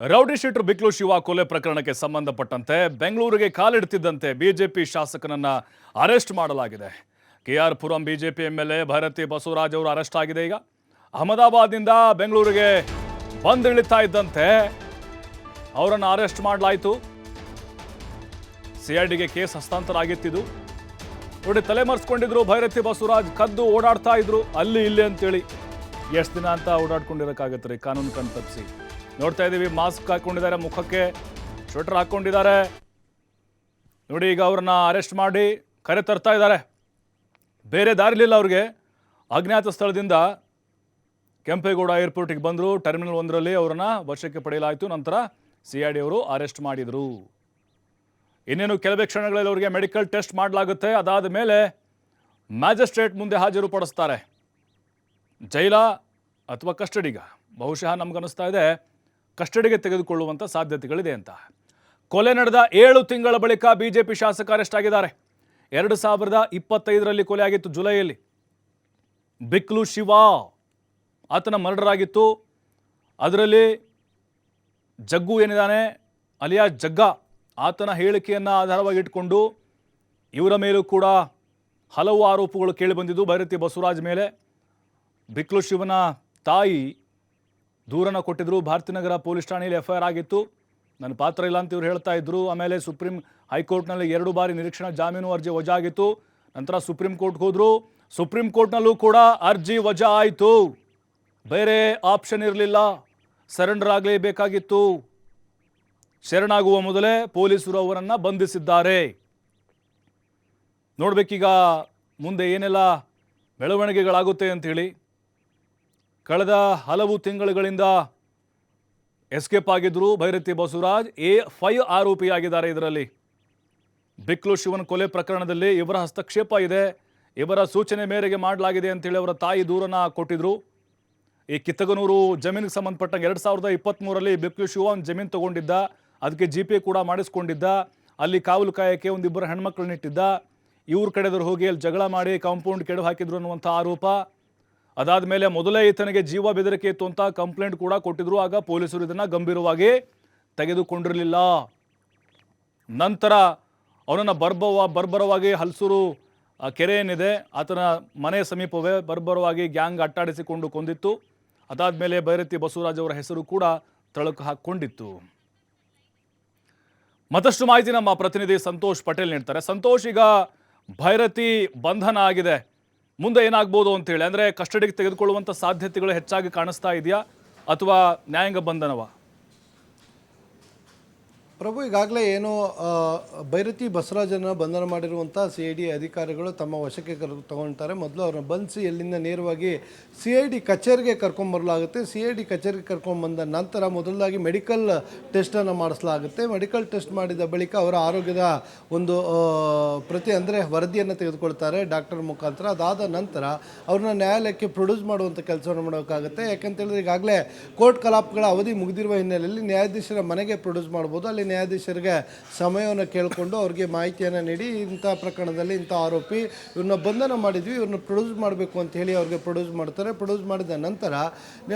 Rowdy sheeter ಬಿಕ್ಲು Shiva ಕೊಲೆ ಪ್ರಕರಣಕ್ಕೆ ಸಂಬಂಧಪಟ್ಟಂತೆ ಬೆಂಗಳೂರಿಗೆ ಕಾಲಿಡುತ್ತಿದ್ದಂತೆ ಬಿಜೆಪಿ ಶಾಸಕನನ್ನ ಅರೆಸ್ಟ್ ಮಾಡಲಾಗಿದೆ. ಕೆಆರ್ ಪುರಂ ಬಿಜೆಪಿ ಎಂಎಲ್ಎ ಭೈರತಿ ಬಸವರಾಜ್ ಅವರು ಅರೆಸ್ಟ್ ಆಗಿದೆ. ಈಗ ಅಹಮದಾಬಾದ್ನಿಂದ ಬೆಂಗಳೂರಿಗೆ ಬಂದಿಳಿತಾ ಇದ್ದಂತೆ ಅವರನ್ನು ಅರೆಸ್ಟ್ ಮಾಡಲಾಯಿತು. ಸಿಐಡಿಗೆ ಕೇಸ್ ಹಸ್ತಾಂತರ ಆಗಿತ್ತಿದ್ದು ನೋಡಿ, ತಲೆಮರೆಸ್ಕೊಂಡಿದ್ರು ಭೈರತಿ ಬಸವರಾಜ್, ಕದ್ದು ಓಡಾಡ್ತಾ ಇದ್ರು ಅಲ್ಲಿ ಇಲ್ಲಿ ಅಂತೇಳಿ. ಎಷ್ಟು ದಿನ ಅಂತ ಓಡಾಡ್ಕೊಂಡಿರೋಕ್ಕಾಗತ್ತೆ ರೀ ಕಾನೂನು ಕಣ್ ತಪ್ಪಿಸಿ. ನೋಡ್ತಾ ಇದ್ದೀವಿ, ಮಾಸ್ಕ್ ಹಾಕೊಂಡಿದ್ದಾರೆ, ಮುಖಕ್ಕೆ ಸ್ವೆಟರ್ ಹಾಕೊಂಡಿದ್ದಾರೆ ನೋಡಿ. ಈಗ ಅವ್ರನ್ನ ಅರೆಸ್ಟ್ ಮಾಡಿ ಕರೆ ತರ್ತಾ ಇದ್ದಾರೆ. ಬೇರೆ ದಾರಿಲಿಲ್ಲ ಅವ್ರಿಗೆ. ಅಜ್ಞಾತ ಸ್ಥಳದಿಂದ ಕೆಂಪೇಗೌಡ ಏರ್ಪೋರ್ಟಿಗೆ ಬಂದರು. ಟರ್ಮಿನಲ್ 1ರಲ್ಲಿ ಅವರನ್ನ ವಶಕ್ಕೆ ಪಡೆಯಲಾಯಿತು. ನಂತರ ಸಿಐಡಿ ಅವರು ಅರೆಸ್ಟ್ ಮಾಡಿದರು. ಇನ್ನೇನು ಕೆಲವೇ ಕ್ಷಣಗಳಲ್ಲಿ ಅವರಿಗೆ ಮೆಡಿಕಲ್ ಟೆಸ್ಟ್ ಮಾಡಲಾಗುತ್ತೆ. ಅದಾದ ಮೇಲೆ ಮ್ಯಾಜಿಸ್ಟ್ರೇಟ್ ಮುಂದೆ ಹಾಜರುಪಡಿಸ್ತಾರೆ. ಜೈಲ ಅಥವಾ ಕಸ್ಟಡಿಗ, ಬಹುಶಃ ನಮಗನ್ನಿಸ್ತಾ ಇದೆ ಕಸ್ಟಡಿಗೆ ತೆಗೆದುಕೊಳ್ಳುವಂಥ ಸಾಧ್ಯತೆಗಳಿದೆ ಅಂತ. ಕೊಲೆ ನಡೆದ 7 ತಿಂಗಳ ಬಳಿಕ ಬಿಜೆಪಿ ಶಾಸಕ ಅರೆಸ್ಟ್ ಆಗಿದ್ದಾರೆ. 2025ರಲ್ಲಿ ಕೊಲೆ ಆಗಿತ್ತು, ಜುಲೈಯಲ್ಲಿ. ಬಿಕ್ಲು ಶಿವ ಆತನ ಮರ್ಡರ್ ಆಗಿತ್ತು. ಅದರಲ್ಲಿ ಜಗ್ಗು ಏನಿದ್ದಾನೆ ಅಲಿಯಾ ಜಗ್ಗ, ಆತನ ಹೇಳಿಕೆಯನ್ನು ಆಧಾರವಾಗಿ ಇಟ್ಕೊಂಡು ಇವರ ಮೇಲೂ ಕೂಡ ಹಲವು ಆರೋಪಗಳು ಕೇಳಿಬಂದಿದ್ದು. ಭೈರತಿ ಬಸವರಾಜ್ ಮೇಲೆ ಬಿಕ್ಲು ಶಿವನ ತಾಯಿ ದೂರನ್ನು ಕೊಟ್ಟಿದ್ರು. ಭಾರತೀನಗರ ಪೊಲೀಸ್ ಠಾಣೆಯಲ್ಲಿ FIR ಆಗಿತ್ತು. ನನ್ನ ಪಾತ್ರ ಇಲ್ಲ ಅಂತ ಇವ್ರು ಹೇಳ್ತಾ ಇದ್ರು. ಆಮೇಲೆ ಸುಪ್ರೀಂ ಹೈಕೋರ್ಟ್ನಲ್ಲಿ 2 ಬಾರಿ ನಿರೀಕ್ಷಣಾ ಜಾಮೀನು ಅರ್ಜಿ ವಜಾ ಆಗಿತ್ತು. ನಂತರ ಸುಪ್ರೀಂ ಕೋರ್ಟ್ಗೆ ಹೋದ್ರು. ಸುಪ್ರೀಂ ಕೋರ್ಟ್ನಲ್ಲೂ ಕೂಡ ಅರ್ಜಿ ವಜಾ ಆಯಿತು. ಬೇರೆ ಆಪ್ಷನ್ ಇರಲಿಲ್ಲ, ಸರೆಂಡರ್ ಆಗಲೇಬೇಕಾಗಿತ್ತು. ಶರಣಾಗುವ ಮೊದಲೇ ಪೊಲೀಸರು ಅವರನ್ನು ಬಂಧಿಸಿದ್ದಾರೆ. ನೋಡ್ಬೇಕೀಗ ಮುಂದೆ ಏನೆಲ್ಲ ಬೆಳವಣಿಗೆಗಳಾಗುತ್ತೆ ಅಂಥೇಳಿ. ಕಳೆದ ಹಲವು ತಿಂಗಳುಗಳಿಂದ ಎಸ್ಕೇಪ್ ಆಗಿದ್ರು ಭೈರತಿ ಬಸವರಾಜ್. A5 ಆರೋಪಿಯಾಗಿದ್ದಾರೆ. ಇದರಲ್ಲಿ ಬಿಕ್ಲು ಶಿವನ್ ಕೊಲೆ ಪ್ರಕರಣದಲ್ಲಿ ಇವರ ಹಸ್ತಕ್ಷೇಪ ಇದೆ, ಇವರ ಸೂಚನೆ ಮೇರೆಗೆ ಮಾಡಲಾಗಿದೆ ಅಂತೇಳಿ ಅವರ ತಾಯಿ ದೂರನ್ನ ಕೊಟ್ಟಿದ್ರು. ಈ ಕಿತ್ತಗನೂರು ಜಮೀನಿಗೆ ಸಂಬಂಧಪಟ್ಟಂಗೆ 2023ರಲ್ಲಿ ಬಿಕ್ಲು ಶಿವ ಒಂದು ಜಮೀನು ತಗೊಂಡಿದ್ದ, ಅದಕ್ಕೆ GP ಕೂಡ ಮಾಡಿಸ್ಕೊಂಡಿದ್ದ. ಅಲ್ಲಿ ಕಾವಲು ಕಾಯಕ್ಕೆ ಒಂದಿಬ್ಬರು ಹೆಣ್ಮಕ್ಳನ್ನ ಇಟ್ಟಿದ್ದ. ಇವ್ರ ಕಡೆದವ್ರು ಹೋಗಿ ಅಲ್ಲಿ ಜಗಳ ಮಾಡಿ ಕಾಂಪೌಂಡ್ ಕೆಡವು ಹಾಕಿದ್ರು ಅನ್ನುವಂಥ ಆರೋಪ. ಅದಾದ ಮೇಲೆ ಮೊದಲೇ ಈತನಿಗೆ ಜೀವ ಬೆದರಿಕೆ ಇತ್ತು ಅಂತ ಕಂಪ್ಲೇಂಟ್ ಕೂಡ ಕೊಟ್ಟಿದ್ರು. ಆಗ ಪೊಲೀಸರು ಇದನ್ನು ಗಂಭೀರವಾಗಿ ತೆಗೆದುಕೊಂಡಿರಲಿಲ್ಲ. ನಂತರ ಅವನನ್ನು ಬರ್ಬರವಾಗಿ ಹಲಸೂರು ಕೆರೆ ಏನಿದೆ ಆತನ ಮನೆ ಸಮೀಪವೇ ಬರ್ಬರವಾಗಿ ಗ್ಯಾಂಗ್ ಅಟ್ಟಾಡಿಸಿಕೊಂಡು ಕೊಂದಿತ್ತು. ಅದಾದ ಮೇಲೆ ಭೈರತಿ ಬಸವರಾಜ್ ಅವರ ಹೆಸರು ಕೂಡ ತಳಕು ಹಾಕ್ಕೊಂಡಿತ್ತು. ಮತ್ತಷ್ಟು ಮಾಹಿತಿ ನಮ್ಮ ಪ್ರತಿನಿಧಿ ಸಂತೋಷ್ ಪಟೇಲ್ ನೀಡ್ತಾರೆ. ಸಂತೋಷ್, ಈಗ ಭೈರತಿ ಬಂಧನ ಆಗಿದೆ, ಮುಂದೆ ಏನಾಗ್ಬೋದು ಅಂತೇಳಿ, ಅಂದರೆ ಕಸ್ಟಡಿಗೆ ತೆಗೆದುಕೊಳ್ಳುವಂಥ ಸಾಧ್ಯತೆಗಳು ಹೆಚ್ಚಾಗಿ ಕಾಣಿಸ್ತಾ ಇದೆಯಾ ಅಥವಾ ನ್ಯಾಯಾಂಗ ಬಂಧನವ? ಪ್ರಭು, ಈಗಾಗಲೇ ಏನು ಭೈರತಿ ಬಸವರಾಜನ ಬಂಧನ ಮಾಡಿರುವಂಥ CID ಅಧಿಕಾರಿಗಳು ತಮ್ಮ ವಶಕ್ಕೆ ತಗೊಳ್ತಾರೆ. ಮೊದಲು ಅವ್ರನ್ನ ಬಂಧಿಸಿ ಎಲ್ಲಿಂದ ನೇರವಾಗಿ CID ಕಚೇರಿಗೆ ಕರ್ಕೊಂಬರಲಾಗುತ್ತೆ. CID ಕಚೇರಿಗೆ ಕರ್ಕೊಂಡ್ಬಂದ ನಂತರ ಮೊದಲಾಗಿ ಮೆಡಿಕಲ್ ಟೆಸ್ಟನ್ನು ಮಾಡಿಸಲಾಗುತ್ತೆ. ಮೆಡಿಕಲ್ ಟೆಸ್ಟ್ ಮಾಡಿದ ಬಳಿಕ ಅವರ ಆರೋಗ್ಯದ ಒಂದು ಪ್ರತಿ ಅಂದರೆ ವರದಿಯನ್ನು ತೆಗೆದುಕೊಳ್ತಾರೆ ಡಾಕ್ಟರ್ ಮುಖಾಂತರ. ಅದಾದ ನಂತರ ಅವ್ರನ್ನ ನ್ಯಾಯಾಲಯಕ್ಕೆ ಪ್ರೊಡ್ಯೂಸ್ ಮಾಡುವಂಥ ಕೆಲಸವನ್ನು ಮಾಡಬೇಕಾಗುತ್ತೆ. ಯಾಕಂತೇಳಿದ್ರೆ ಈಗಾಗಲೇ ಕೋರ್ಟ್ ಕಲಾಪಗಳ ಅವಧಿ ಮುಗಿದಿರುವ ಹಿನ್ನೆಲೆಯಲ್ಲಿ ನ್ಯಾಯಾಧೀಶರ ಮನೆಗೆ ಪ್ರೊಡ್ಯೂಸ್ ಮಾಡ್ಬೋದು. ಅಲ್ಲಿ ನ್ಯಾಯಾಧೀಶರಿಗೆ ಸಮಯವನ್ನು ಕೇಳಿಕೊಂಡು ಅವ್ರಿಗೆ ಮಾಹಿತಿಯನ್ನು ನೀಡಿ ಇಂಥ ಪ್ರಕರಣದಲ್ಲಿ ಇಂಥ ಆರೋಪಿ ಇವ್ರನ್ನ ಬಂಧನ ಮಾಡಿದ್ವಿ, ಇವ್ರನ್ನ ಪ್ರೊಡ್ಯೂಸ್ ಮಾಡಬೇಕು ಅಂತ ಹೇಳಿ ಅವ್ರಿಗೆ ಪ್ರೊಡ್ಯೂಸ್ ಮಾಡ್ತಾರೆ. ಪ್ರೊಡ್ಯೂಸ್ ಮಾಡಿದ ನಂತರ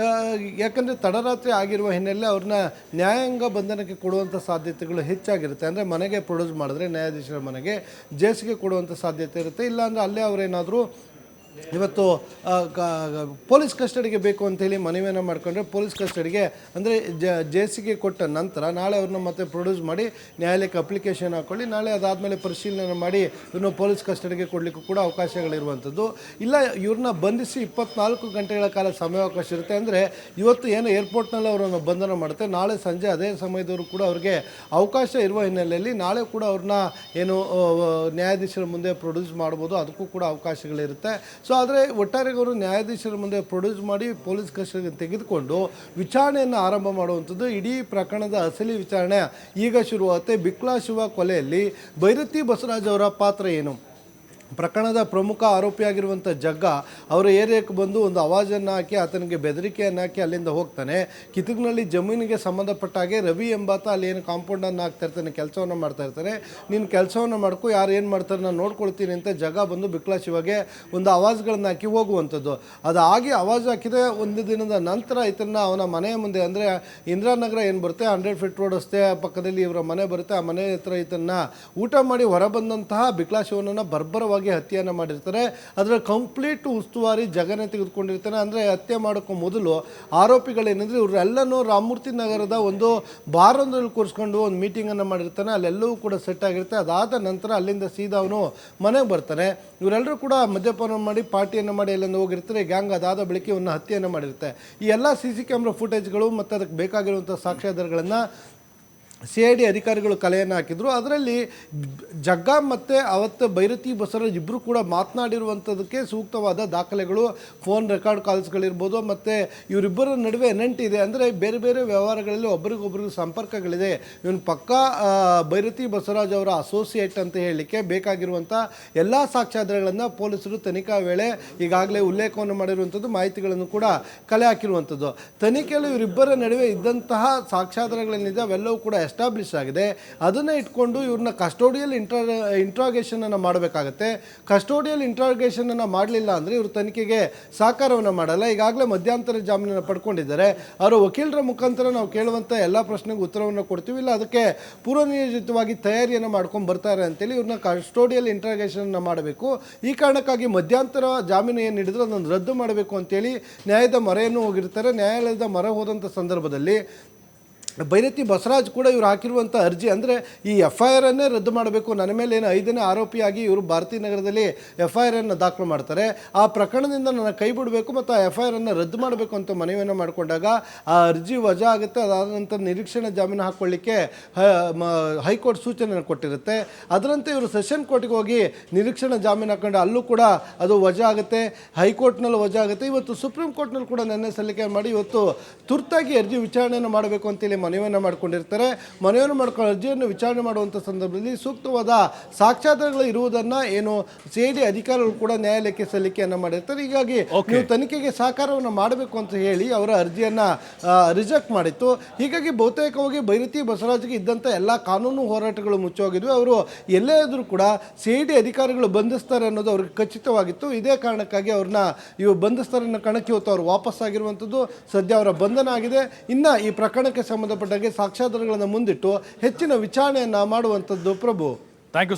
ಯಾಕಂದರೆ ತಡರಾತ್ರಿ ಆಗಿರುವ ಹಿನ್ನೆಲೆ ಅವ್ರನ್ನ ನ್ಯಾಯಾಂಗ ಬಂಧನಕ್ಕೆ ಕೊಡುವಂಥ ಸಾಧ್ಯತೆಗಳು ಹೆಚ್ಚಾಗಿರುತ್ತೆ. ಅಂದರೆ ಮನೆಗೆ ಪ್ರೊಡ್ಯೂಸ್ ಮಾಡಿದ್ರೆ ನ್ಯಾಯಾಧೀಶರ ಮನೆಗೆ ಜೇಸಿಗೆ ಕೊಡುವಂಥ ಸಾಧ್ಯತೆ ಇರುತ್ತೆ. ಇಲ್ಲಾಂದರೆ ಅಲ್ಲೇ ಅವರೇನಾದರೂ ಇವತ್ತು ಪೊಲೀಸ್ ಕಸ್ಟಡಿಗೆ ಬೇಕು ಅಂತೇಳಿ ಮನವಿಯನ್ನು ಮಾಡಿಕೊಂಡ್ರೆ ಪೊಲೀಸ್ ಕಸ್ಟಡಿಗೆ ಅಂದರೆ ಜೇಸಿಗೆ ಕೊಟ್ಟ ನಂತರ ನಾಳೆ ಅವ್ರನ್ನ ಮತ್ತೆ ಪ್ರೊಡ್ಯೂಸ್ ಮಾಡಿ ನ್ಯಾಯಾಲಯಕ್ಕೆ ಅಪ್ಲಿಕೇಶನ್ ಹಾಕ್ಕೊಳ್ಳಿ. ನಾಳೆ ಅದಾದಮೇಲೆ ಪರಿಶೀಲನೆ ಮಾಡಿ ಇವ್ರನ್ನ ಪೊಲೀಸ್ ಕಸ್ಟಡಿಗೆ ಕೊಡಲಿಕ್ಕೂ ಕೂಡ ಅವಕಾಶಗಳಿರುವಂಥದ್ದು. ಇಲ್ಲ, ಇವ್ರನ್ನ ಬಂಧಿಸಿ 24 ಗಂಟೆಗಳ ಕಾಲ ಸಮಯಾವಕಾಶ ಇರುತ್ತೆ. ಅಂದರೆ ಇವತ್ತು ಏನು ಏರ್ಪೋರ್ಟ್ನಲ್ಲಿ ಅವರನ್ನು ಬಂಧನ ಮಾಡುತ್ತೆ, ನಾಳೆ ಸಂಜೆ ಅದೇ ಸಮಯದವರು ಕೂಡ ಅವ್ರಿಗೆ ಅವಕಾಶ ಇರುವ ಹಿನ್ನೆಲೆಯಲ್ಲಿ ನಾಳೆ ಕೂಡ ಅವ್ರನ್ನ ಏನು ನ್ಯಾಯಾಧೀಶರ ಮುಂದೆ ಪ್ರೊಡ್ಯೂಸ್ ಮಾಡ್ಬೋದು, ಅದಕ್ಕೂ ಕೂಡ ಅವಕಾಶಗಳಿರುತ್ತೆ. ಸೊ ಆದರೆ ಒಟ್ಟಾರೆಗೆ ಅವರು ನ್ಯಾಯಾಧೀಶರ ಮುಂದೆ ಪ್ರೊಡ್ಯೂಸ್ ಮಾಡಿ ಪೊಲೀಸ್ ಕಸ್ಟಡಿಗೆ ತೆಗೆದುಕೊಂಡು ವಿಚಾರಣೆಯನ್ನು ಆರಂಭ ಮಾಡುವಂಥದ್ದು. ಇಡೀ ಪ್ರಕರಣದ ಅಸಲಿ ವಿಚಾರಣೆ ಈಗ ಶುರುವಾಗುತ್ತೆ. ಬಿಕ್ಲಾ ಶಿವ ಕೊಲೆಯಲ್ಲಿ ಭೈರತಿ ಬಸವರಾಜ್ ಅವರ ಪಾತ್ರ ಏನು? ಪ್ರಕರಣದ ಪ್ರಮುಖ ಆರೋಪಿಯಾಗಿರುವಂಥ ಜಗ್ಗ ಅವರ ಏರಿಯಾಕ್ಕೆ ಬಂದು ಒಂದು ಆವಾಜನ್ನು ಹಾಕಿ ಆತನಿಗೆ ಬೆದರಿಕೆಯನ್ನು ಹಾಕಿ ಅಲ್ಲಿಂದ ಹೋಗ್ತಾನೆ. ಕಿತುಗ್ನಲ್ಲಿ ಜಮೀನಿಗೆ ಸಂಬಂಧಪಟ್ಟ ಹಾಗೆ ರವಿ ಎಂಬಾತ ಅಲ್ಲಿ ಏನು ಕಾಂಪೌಂಡನ್ನು ಹಾಕ್ತಾ ಇರ್ತಾನೆ, ಕೆಲಸವನ್ನು ಮಾಡ್ತಾ ಇರ್ತಾನೆ. ನೀನು ಕೆಲಸವನ್ನು ಮಾಡ್ಕೊ, ಯಾರು ಏನು ಮಾಡ್ತಾರೆ ನಾನು ನೋಡ್ಕೊಳ್ತೀನಿ ಅಂತ ಜಗ್ಗ ಬಂದು ಬಿಕ್ಲಾ ಶಿವಗೆ ಒಂದು ಆವಾಜ್ಗಳನ್ನು ಹಾಕಿ ಹೋಗುವಂಥದ್ದು. ಅದಾಗಿ ಆವಾಜ್ ಹಾಕಿದರೆ ಒಂದು ದಿನದ ನಂತರ ಇದನ್ನು ಅವನ ಮನೆಯ ಮುಂದೆ, ಅಂದರೆ ಇಂದಿರಾನಗರ ಏನು ಬರುತ್ತೆ 100 ಫೀಟ್ ರೋಡ್ ರಸ್ತೆ ಪಕ್ಕದಲ್ಲಿ ಇವರ ಮನೆ ಬರುತ್ತೆ, ಆ ಮನೆ ಹತ್ರ ಇದನ್ನು ಊಟ ಮಾಡಿ ಹೊರಬಂದಂತಹ ಬಿಕ್ಲಾ ಶಿವನನ್ನು ಬರ್ಬರವಾಗಿ ಹತ್ಯೆಯನ್ನು ಮಾಡಿರ್ತಾರೆ. ಅದರ ಕಂಪ್ಲೀಟ್ ಉಸ್ತುವಾರಿ ಜಗನೇ ತೆಗೆದುಕೊಂಡಿರ್ತಾನೆ. ಅಂದರೆ ಹತ್ಯೆ ಮಾಡೋಕ್ಕೂ ಮೊದಲು ಆರೋಪಿಗಳೇನೆಂದರೆ ಇವರೆಲ್ಲನೂ ರಾಮಮೂರ್ತಿ ನಗರದ ಒಂದು ಬಾರೊಂದರಲ್ಲಿ ಕೂರಿಸ್ಕೊಂಡು ಒಂದು ಮೀಟಿಂಗನ್ನು ಮಾಡಿರ್ತಾನೆ. ಅಲ್ಲೆಲ್ಲವೂ ಕೂಡ ಸೆಟ್ ಆಗಿರುತ್ತೆ. ಅದಾದ ನಂತರ ಅಲ್ಲಿಂದ ಸೀದಾ ಅವನು ಮನೆಗೆ ಬರ್ತಾನೆ. ಇವರೆಲ್ಲರೂ ಕೂಡ ಮದ್ಯಪಾನ ಮಾಡಿ ಪಾರ್ಟಿಯನ್ನು ಮಾಡಿ ಅಲ್ಲಿಂದ ಹೋಗಿರ್ತಾರೆ. ಗ್ಯಾಂಗ್ ಅದಾದ ಬಳಿಕ ಇವನ್ನ ಹತ್ಯೆಯನ್ನು ಮಾಡಿರುತ್ತೆ. ಈ ಎಲ್ಲ CC ಕ್ಯಾಮ್ರಾ ಫುಟೇಜ್ಗಳು ಮತ್ತು ಅದಕ್ಕೆ ಬೇಕಾಗಿರುವಂಥ ಸಾಕ್ಷ್ಯಾಧಾರಗಳನ್ನು CID ಅಧಿಕಾರಿಗಳು ಕಲೆಯನ್ನು ಹಾಕಿದ್ರು. ಅದರಲ್ಲಿ ಜಗ್ಗ ಮತ್ತು ಅವತ್ತು ಭೈರತಿ ಬಸವರಾಜ್ ಇಬ್ಬರು ಕೂಡ ಮಾತನಾಡಿರುವಂಥದ್ದಕ್ಕೆ ಸೂಕ್ತವಾದ ದಾಖಲೆಗಳು, ಫೋನ್ ರೆಕಾರ್ಡ್ ಕಾಲ್ಸ್ಗಳಿರ್ಬೋದು, ಮತ್ತು ಇವರಿಬ್ಬರ ನಡುವೆ ಇದೆ. ಅಂದರೆ ಬೇರೆ ಬೇರೆ ವ್ಯವಹಾರಗಳಲ್ಲಿ ಒಬ್ರಿಗೊಬ್ರಿಗೆ ಸಂಪರ್ಕಗಳಿದೆ. ಇವನು ಪಕ್ಕಾ ಭೈರತಿ ಬಸವರಾಜ್ ಅವರ ಅಸೋಸಿಯೇಟ್ ಅಂತ ಹೇಳಲಿಕ್ಕೆ ಬೇಕಾಗಿರುವಂಥ ಎಲ್ಲ ಸಾಕ್ಷ್ಯಾಧಾರಗಳನ್ನು ಪೊಲೀಸರು ತನಿಖಾ ವೇಳೆ ಈಗಾಗಲೇ ಉಲ್ಲೇಖವನ್ನು ಮಾಡಿರುವಂಥದ್ದು, ಮಾಹಿತಿಗಳನ್ನು ಕೂಡ ಕಲೆ ಹಾಕಿರುವಂಥದ್ದು. ತನಿಖೆಯಲ್ಲಿ ಇವರಿಬ್ಬರ ನಡುವೆ ಇದ್ದಂತಹ ಸಾಕ್ಷ್ಯಾಧಾರಗಳೇನಿದೆ ಅವೆಲ್ಲವೂ ಕೂಡ ಎಸ್ಟಾಬ್ಲಿಷ್ ಆಗಿದೆ. ಅದನ್ನು ಇಟ್ಕೊಂಡು ಇವ್ರನ್ನ ಕಸ್ಟೋಡಿಯಲ್ ಇಂಟ್ರಾಗೇಷನನ್ನು ಮಾಡಬೇಕಾಗತ್ತೆ. ಕಸ್ಟೋಡಿಯಲ್ ಇಂಟ್ರಾಗೇಷನನ್ನು ಮಾಡಲಿಲ್ಲ ಅಂದರೆ ಇವರು ತನಿಖೆಗೆ ಸಹಕಾರವನ್ನು ಮಾಡಲ್ಲ. ಈಗಾಗಲೇ ಮಧ್ಯಂತರ ಜಾಮೀನನ್ನು ಪಡ್ಕೊಂಡಿದ್ದಾರೆ. ಅವರ ವಕೀಲರ ಮುಖಾಂತರ ನಾವು ಕೇಳುವಂಥ ಎಲ್ಲ ಪ್ರಶ್ನೆಗೆ ಉತ್ತರವನ್ನು ಕೊಡ್ತೀವಿ, ಇಲ್ಲ ಅದಕ್ಕೆ ಪೂರ್ವನಿಯೋಜಿತವಾಗಿ ತಯಾರಿಯನ್ನು ಮಾಡ್ಕೊಂಡು ಬರ್ತಾರೆ ಅಂತೇಳಿ ಇವ್ರನ್ನ ಕಸ್ಟೋಡಿಯಲ್ ಇಂಟ್ರಾಗೇಷನನ್ನು ಮಾಡಬೇಕು. ಈ ಕಾರಣಕ್ಕಾಗಿ ಮಧ್ಯಂತರ ಜಾಮೀನು ಏನು ಹಿಡಿದ್ರೆ ಅದನ್ನು ರದ್ದು ಮಾಡಬೇಕು ಅಂತೇಳಿ ನ್ಯಾಯದ ಮೊರೆಯನ್ನು ಹೋಗಿರ್ತಾರೆ. ನ್ಯಾಯಾಲಯದ ಮೊರೆ ಹೋದಂಥ ಸಂದರ್ಭದಲ್ಲಿ ಭೈರತಿ ಬಸವರಾಜ್ ಕೂಡ ಇವರು ಹಾಕಿರುವಂಥ ಅರ್ಜಿ, ಅಂದರೆ ಈ FIR ಅನ್ನೇ ರದ್ದು ಮಾಡಬೇಕು, ನನ್ನ ಮೇಲೆ ಏನು 5ನೇ ಆರೋಪಿಯಾಗಿ ಇವರು ಭಾರತೀಯ ನಗರದಲ್ಲಿ FIR ಅನ್ನು ದಾಖಲು ಮಾಡ್ತಾರೆ, ಆ ಪ್ರಕರಣದಿಂದ ನನ್ನ ಕೈ ಬಿಡಬೇಕು ಮತ್ತು ಆ FIR ಅನ್ನು ರದ್ದು ಮಾಡಬೇಕು ಅಂತ ಮನವಿಯನ್ನು ಮಾಡಿಕೊಂಡಾಗ ಆ ಅರ್ಜಿ ವಜಾ ಆಗುತ್ತೆ. ಅದಾದ ನಂತರ ನಿರೀಕ್ಷಣಾ ಜಾಮೀನು ಹಾಕ್ಕೊಳ್ಳಿಕ್ಕೆ ಹೈಕೋರ್ಟ್ ಸೂಚನೆಯನ್ನು ಕೊಟ್ಟಿರುತ್ತೆ. ಅದರಂತೆ ಇವರು ಸೆಷನ್ ಕೋರ್ಟಿಗೆ ಹೋಗಿ ನಿರೀಕ್ಷಣಾ ಜಾಮೀನು ಹಾಕೊಂಡು ಅಲ್ಲೂ ಕೂಡ ಅದು ವಜಾ ಆಗುತ್ತೆ, ಹೈಕೋರ್ಟ್ನಲ್ಲಿ ವಜಾ ಆಗುತ್ತೆ. ಇವತ್ತು ಸುಪ್ರೀಂ ಕೋರ್ಟ್ನಲ್ಲಿ ಕೂಡ ನೆನ್ನೆ ಸಲ್ಲಿಕೆ ಮಾಡಿ ಇವತ್ತು ತುರ್ತಾಗಿ ಅರ್ಜಿ ವಿಚಾರಣೆಯನ್ನು ಮಾಡಬೇಕು ಅಂತೇಳಿ ಮನವಿಯನ್ನು ಮಾಡಿಕೊಂಡಿರ್ತಾರೆ. ಮನವಿಯನ್ನು ಮಾಡ್ಕೊಂಡು ಅರ್ಜಿಯನ್ನು ವಿಚಾರಣೆ ಮಾಡುವಂಥ ಸಂದರ್ಭದಲ್ಲಿ ಸೂಕ್ತವಾದ ಸಾಕ್ಷ್ಯಾಧಾರಗಳು ಇರುವುದನ್ನು ಏನು CID ಅಧಿಕಾರಿಗಳು ಕೂಡ ನ್ಯಾಯಾಲಯಕ್ಕೆ ಸಲ್ಲಿಕೆಯನ್ನು ಮಾಡಿರ್ತಾರೆ. ಹೀಗಾಗಿ ನೀವು ತನಿಖೆಗೆ ಸಹಕಾರವನ್ನು ಮಾಡಬೇಕು ಅಂತ ಹೇಳಿ ಅವರ ಅರ್ಜಿಯನ್ನು ರಿಜೆಕ್ಟ್ ಮಾಡಿತ್ತು. ಹೀಗಾಗಿ ಬಹುತೇಕವಾಗಿ ಭೈರತಿ ಬಸವರಾಜ್ಗೆ ಇದ್ದಂಥ ಎಲ್ಲ ಕಾನೂನು ಹೋರಾಟಗಳು ಮುಚ್ಚೋಗಿದ್ವು. ಅವರು ಎಲ್ಲೇ ಇದ್ರೂ ಕೂಡ CID ಅಧಿಕಾರಿಗಳು ಬಂಧಿಸ್ತಾರೆ ಅನ್ನೋದು ಅವ್ರಿಗೆ ಖಚಿತವಾಗಿತ್ತು. ಇದೇ ಕಾರಣಕ್ಕಾಗಿ ಅವ್ರನ್ನ ಇವು ಬಂಧಿಸ್ತಾರೆ ಅನ್ನೋ ಕಾರಣಕ್ಕೆ ಇವತ್ತು ಅವರು ವಾಪಸ್ಸಾಗಿರುವಂಥದ್ದು. ಸದ್ಯ ಅವರ ಬಂಧನ ಆಗಿದೆ. ಇನ್ನು ಈ ಪ್ರಕರಣಕ್ಕೆ ಸಂಬಂಧಪಟ್ಟಾಗೆ ಸಾಕ್ಷ್ಯಾಧಾರಗಳನ್ನು ಮುಂದಿಟ್ಟು ಹೆಚ್ಚಿನ ವಿಚಾರಣೆಯನ್ನು ಮಾಡುವಂಥದ್ದು. ಪ್ರಭು, ಥ್ಯಾಂಕ್ ಯು.